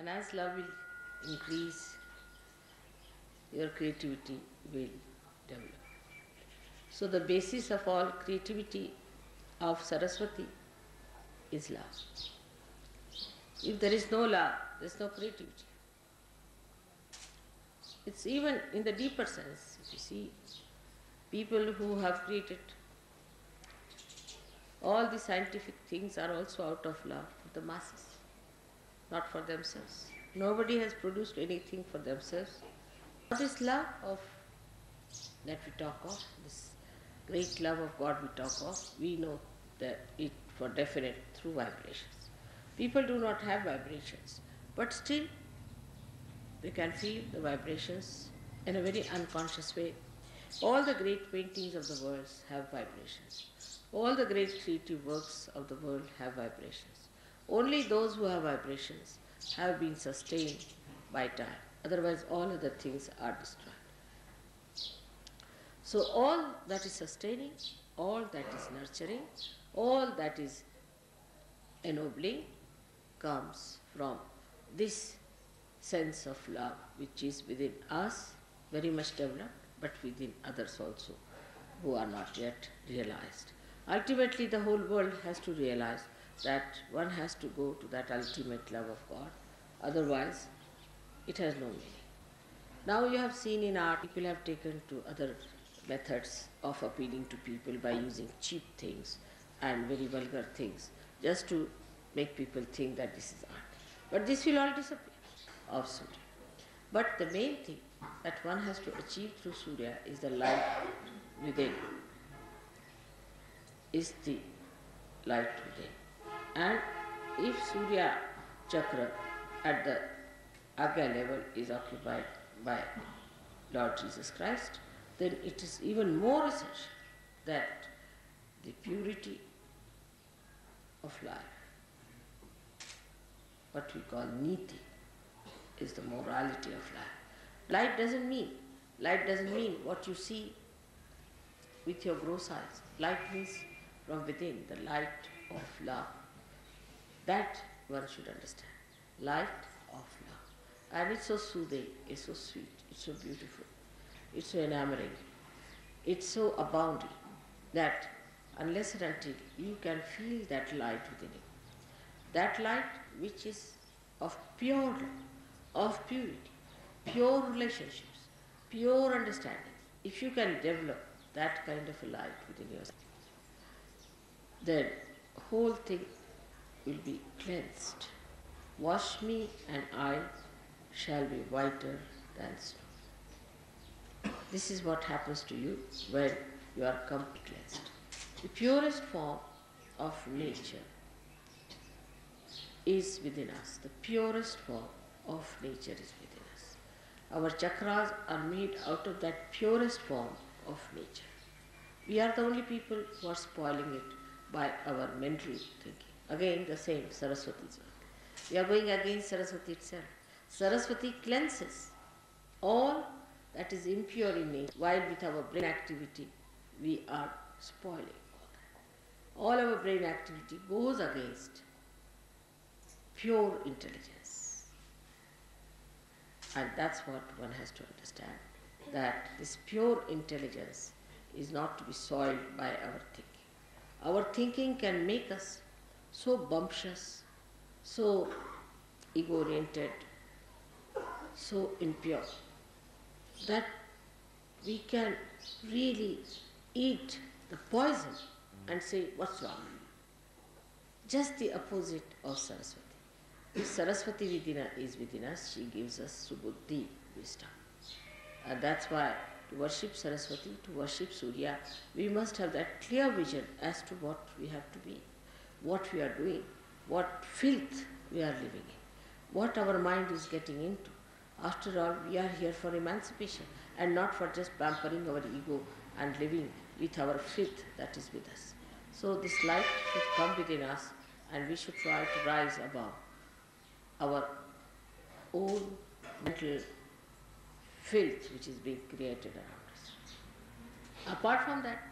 And as love will increase, your creativity will develop. So the basis of all creativity of Saraswati is love. If there is no love, there is no creativity. It's even in the deeper sense. If you see, people who have created all the scientific things are also out of love for the masses, not for themselves. Nobody has produced anything for themselves. This love of that we talk of, this great love of God we talk of, we know that it for definite through vibrations. People do not have vibrations, but still they can feel the vibrations in a very unconscious way. All the great paintings of the world have vibrations. All the great creative works of the world have vibrations. Only those who have vibrations have been sustained by time. Otherwise, all other things are destroyed. So all that is sustaining, all that is nurturing, all that is ennobling comes from this sense of love which is within us, very much developed, but within others also who are not yet realized. Ultimately, the whole world has to realize that one has to go to that ultimate love of God, otherwise it has no meaning. Now you have seen in art, people have taken to other methods of appealing to people by using cheap things and very vulgar things, just to make people think that this is art. But this will all disappear of Surya. But the main thing that one has to achieve through Surya is the light within, is the light within. And if Surya Chakra at the Agya level is occupied by Lord Jesus Christ, then it is even more essential that the purity of life, what we call niti, is the morality of life. Light doesn't mean what you see with your gross eyes. Light means from within, the light of love. That one should understand. Light of love. And it's so soothing, it's so sweet, it's so beautiful, it's so enamoring, it's so abounding that unless and until you can feel that light within you, that light which is of pure love, of purity, pure relationships, pure understanding, if you can develop that kind of a light within yourself, then whole thing will be cleansed. Wash me and I shall be whiter than snow. This is what happens to you when you are completely cleansed. The purest form of nature is within us. The purest form of nature is within us. Our chakras are made out of that purest form of nature. We are the only people who are spoiling it by our mental thinking. Again, the same Saraswati's work. We are going against Saraswati itself. Saraswati cleanses all that is impure in nature, while with our brain activity we are spoiling all that. All our brain activity goes against pure intelligence. And that's what one has to understand, that this pure intelligence is not to be soiled by our thinking. Our thinking can make us so bumptious, so ego-oriented, so impure, that we can really eat the poison and say, what's wrong? Just the opposite of Saraswati. If Saraswati is within us, she gives us subuddhi, wisdom. And that's why to worship Saraswati, to worship Surya, we must have that clear vision as to what we have to be, what we are doing, what filth we are living in, what our mind is getting into. After all, we are here for emancipation and not for just pampering our ego and living with our filth that is with us. So this light should come within us and we should try to rise above our own mental filth which is being created around us. Apart from that,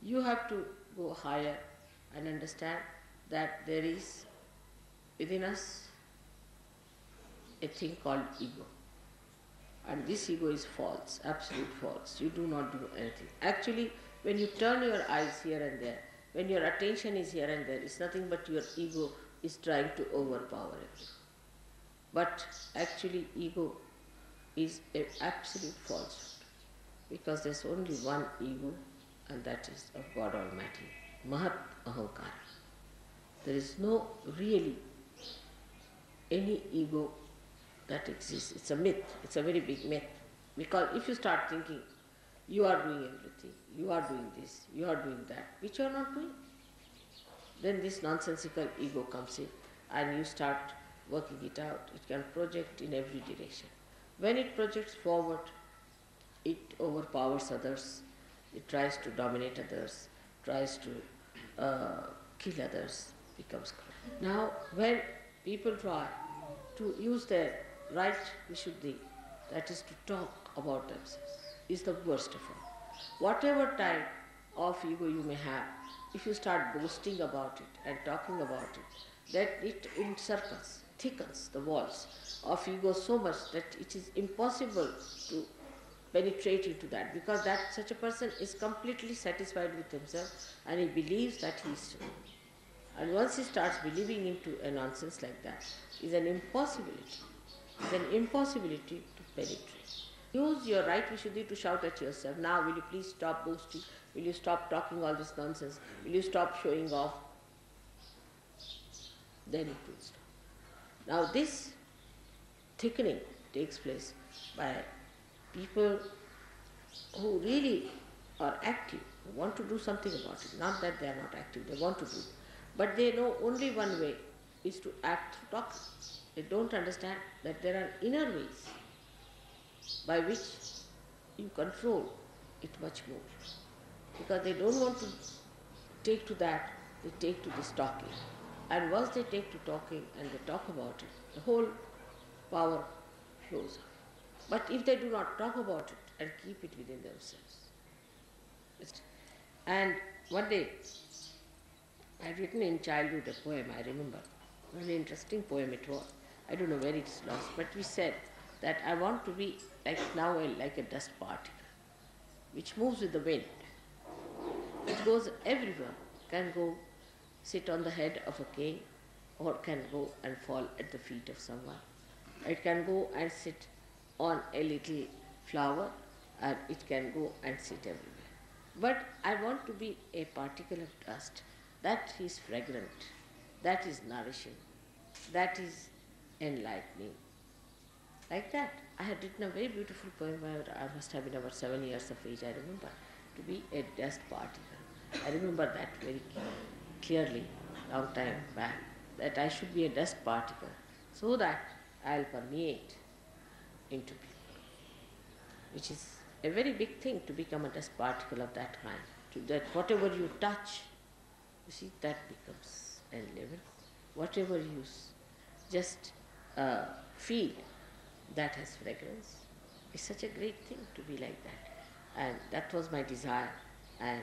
you have to go higher and understand that there is within us a thing called ego. And this ego is false, absolute false. You do not do anything. Actually, when you turn your eyes here and there, when your attention is here and there, it's nothing but your ego is trying to overpower everything. But actually, ego is an absolute falsehood, because there's only one ego, and that is of God Almighty, Mahat Ahankara. There is no really any ego that exists. It's a myth, it's a very big myth. Because if you start thinking, you are doing everything, you are doing this, you are doing that, which you are not doing, then this nonsensical ego comes in and you start working it out. It can project in every direction. When it projects forward, it overpowers others, it tries to dominate others, tries to kill others, becomes cruel. Now, when people try to use their right Vishuddhi, that is to talk about themselves, is the worst of all. Whatever type of ego you may have, if you start boasting about it and talking about it, that it encircles, thickens the walls of ego so much that it is impossible to penetrate into that, because that such a person is completely satisfied with himself and he believes that he is true. And once he starts believing into a nonsense like that, is an impossibility. It's an impossibility to penetrate. Use your right Vishuddhi to shout at yourself, now will you please stop boasting, will you stop talking all this nonsense, will you stop showing off? Then it will stop. Now this thickening takes place by people who really are active, who want to do something about it. Not that they are not active, they want to do it. But they know only one way is to act through talking. They don't understand that there are inner ways by which you control it much more. Because they don't want to take to that, they take to this talking. And once they take to talking and they talk about it, the whole power flows out. But if they do not talk about it and keep it within themselves. And one day, I had written in childhood a poem, I remember. A very interesting poem it was. I don't know where it's lost, but we said that I want to be like like a dust particle, which moves with the wind. It goes everywhere, can go sit on the head of a king, or can go and fall at the feet of someone. It can go and sit on a little flower, and it can go and sit everywhere. But I want to be a particle of dust that is fragrant, that is nourishing, that is enlightening. Like that. I had written a very beautiful poem when I must have been about 7 years of age, I remember, to be a dust particle. I remember that very clearly, long time back, that I should be a dust particle so that I'll permeate into people, which is a very big thing to become a dust particle of that kind. To that whatever you touch, you see, that becomes unleavened. Whatever you just feel, that has fragrance. It's such a great thing to be like that. And that was my desire, and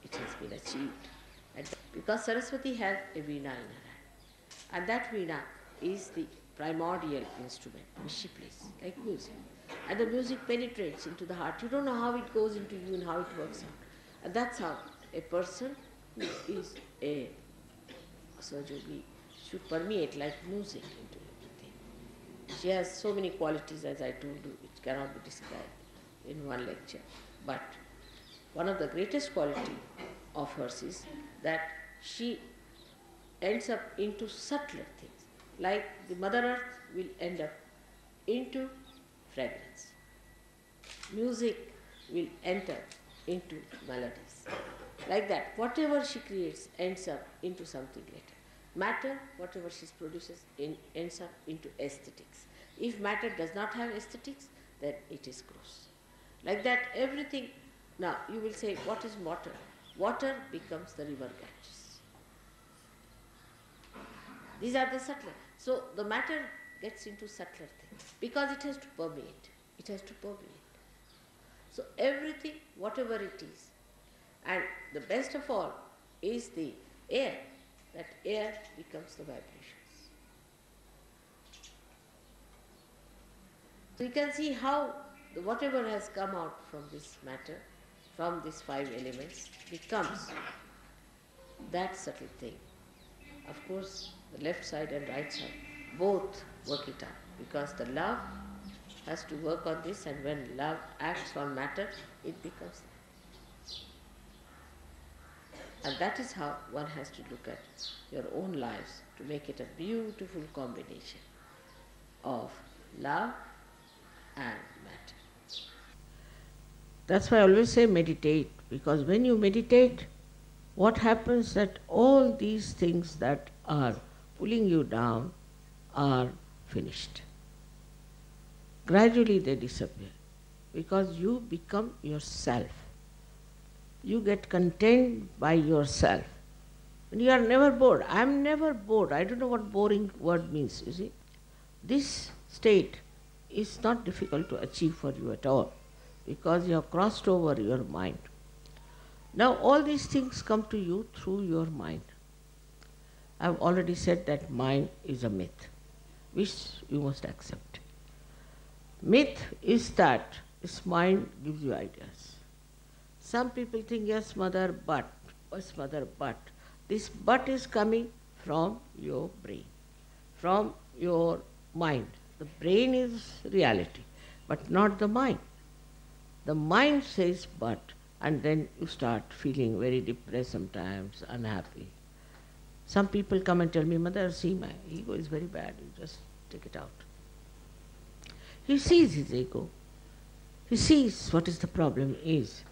it has been achieved. And because Saraswati has a veena in her hand, and that veena is the primordial instrument which she plays, like music. And the music penetrates into the heart. You don't know how it goes into you and how it works out. And that's how a person who is a Sahajogi should permeate like music into everything. She has so many qualities, as I told you, it cannot be described in one lecture. But one of the greatest qualities of hers is that she ends up into subtler things. Like the Mother Earth will end up into fragrance. Music will enter into melodies. Like that, whatever she creates ends up into something later. Matter, whatever she produces, ends up into aesthetics. If matter does not have aesthetics, then it is gross. Like that, everything. Now, you will say, what is water? Water becomes the river Ganges. These are the subtler. So, the matter gets into subtler things because it has to permeate. It has to permeate. So, everything, whatever it is, and the best of all is the air. That air becomes the vibrations. So you can see how whatever has come out from this matter, from these five elements, becomes that subtle thing. Of course, the left side and right side both work it out, because the love has to work on this, and when love acts on matter, it becomes that. And that is how one has to look at your own lives to make it a beautiful combination of love and matter. That's why I always say meditate, because when you meditate, what happens that all these things that are pulling you down are finished. Gradually they disappear, because you become yourself. You get content by yourself. And you are never bored. I am never bored. I don't know what boring word means, you see. This state is not difficult to achieve for you at all, because you have crossed over your mind. Now all these things come to you through your mind. I have already said that mind is a myth, which you must accept. Myth is that this mind gives you ideas. Some people think, yes, mother, but. Yes, mother, but. This but is coming from your brain, from your mind. The brain is reality, but not the mind. The mind says but, and then you start feeling very depressed sometimes, unhappy. Some people come and tell me, mother, see, my ego is very bad, you just take it out. He sees his ego. He sees what is the problem is.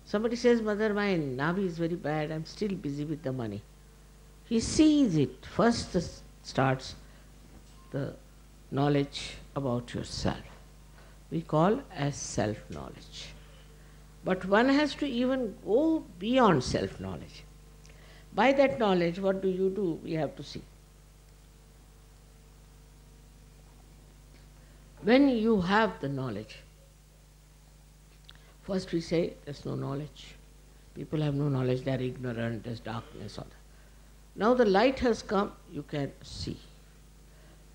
Somebody says, mother, my navi is very bad, I'm still busy with the money. He sees it. First starts the knowledge about yourself. We call as self-knowledge. But one has to even go beyond self-knowledge. By that knowledge, what do? We have to see. When you have the knowledge, first we say there's no knowledge. People have no knowledge, they are ignorant, there's darkness, all that. Now the light has come, you can see.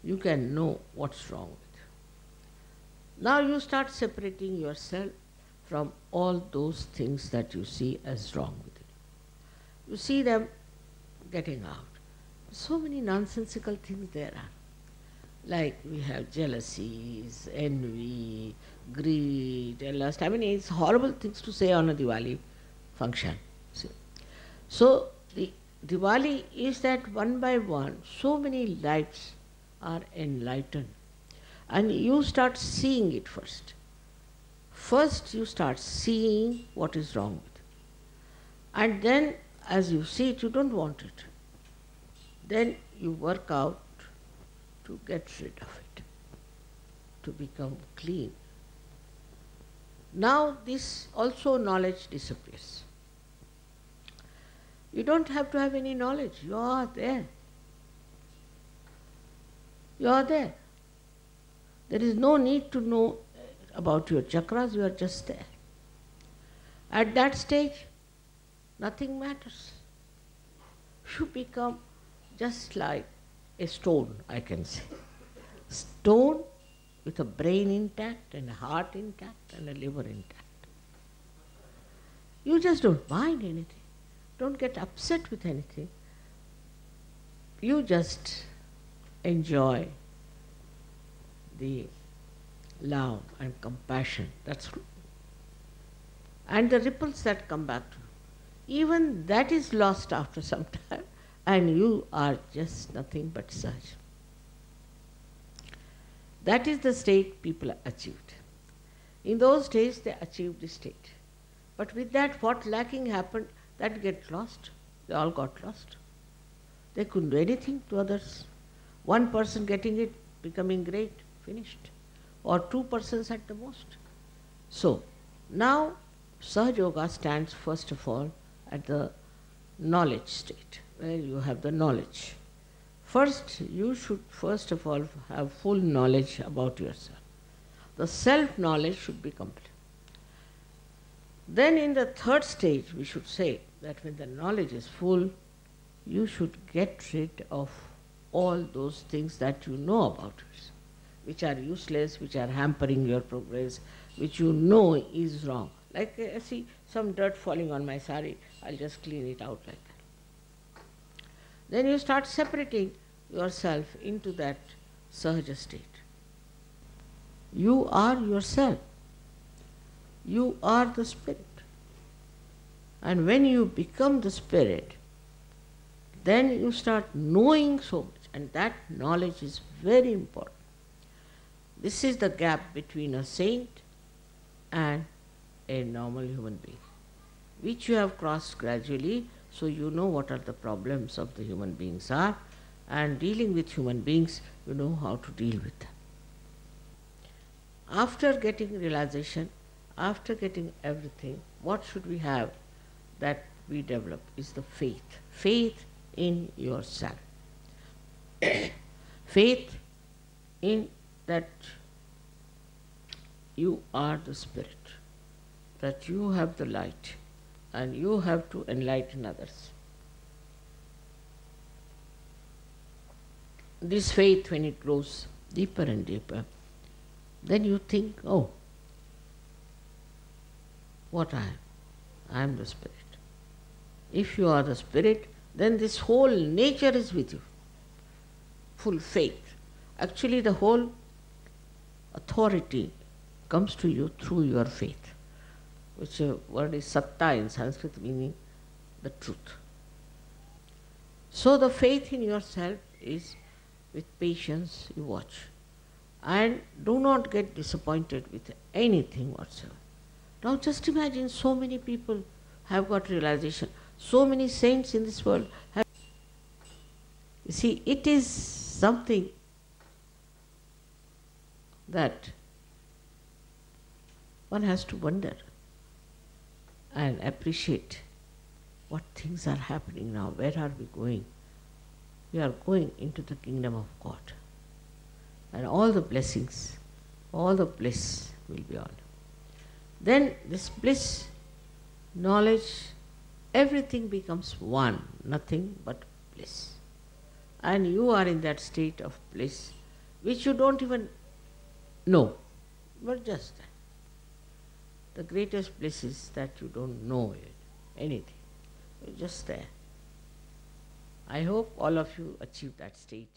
You can know what's wrong with you. Now you start separating yourself from all those things that you see as wrong with you. You see them getting out. So many nonsensical things there are. Like we have jealousies, envy, greed, lust. I mean, it's horrible things to say on a Diwali function. See? So the Diwali is that one by one, so many lives are enlightened. And you start seeing it first. First you start seeing what is wrong with it. And then as you see it, you don't want it. Then you work out to get rid of it, to become clean. Now this also knowledge disappears. You don't have to have any knowledge, you are there. You are there. There is no need to know about your chakras, you are just there. At that stage, nothing matters. You become just like a stone, I can say. Stone with a brain intact and a heart intact and a liver intact. You just don't mind anything. Don't get upset with anything. You just enjoy the love and compassion. That's true. And the ripples that come back to you. Even that is lost after some time, and you are just nothing but such. That is the state people achieved. In those days they achieved the state. But with that, what lacking happened, that get lost. They all got lost. They couldn't do anything to others. One person getting it, becoming great, finished. Or two persons at the most. So, now Sahaja Yoga stands first of all at the knowledge state, where you have the knowledge. First, you should first of all have full knowledge about yourself. The self-knowledge should be complete. Then in the third stage, we should say that when the knowledge is full, you should get rid of all those things that you know about yourself. which are useless, which are hampering your progress, which you know is wrong. Like I see some dirt falling on my sari, I'll just clean it out like that. Then you start separating yourself into that sahaja state. You are yourself. You are the spirit. And when you become the spirit, then you start knowing so much, and that knowledge is very important. This is the gap between a saint and a normal human being, which you have crossed gradually, so you know what are the problems of the human beings are, and dealing with human beings, you know how to deal with them. After getting realization, after getting everything, what should we have that we develop is the faith. Faith in yourself. Faith in that you are the spirit, that you have the light and you have to enlighten others. This faith, when it grows deeper and deeper, then you think, oh, what I am? I am the spirit. If you are the spirit, then this whole nature is with you. Full faith. Actually, the whole authority comes to you through your faith, which word is satta in Sanskrit, meaning the truth. So the faith in yourself is with patience you watch. And do not get disappointed with anything whatsoever. Now just imagine so many people have got realization. So many saints in this world have. You see, it is something that one has to wonder and appreciate what things are happening now. Where are we going? We are going into the kingdom of God. And all the blessings, all the bliss will be on. Then this bliss, knowledge, everything becomes one, nothing but bliss. And you are in that state of bliss, which you don't even know, but just that. The greatest bliss is that you don't know anything. You're just there. I hope all of you achieve that state.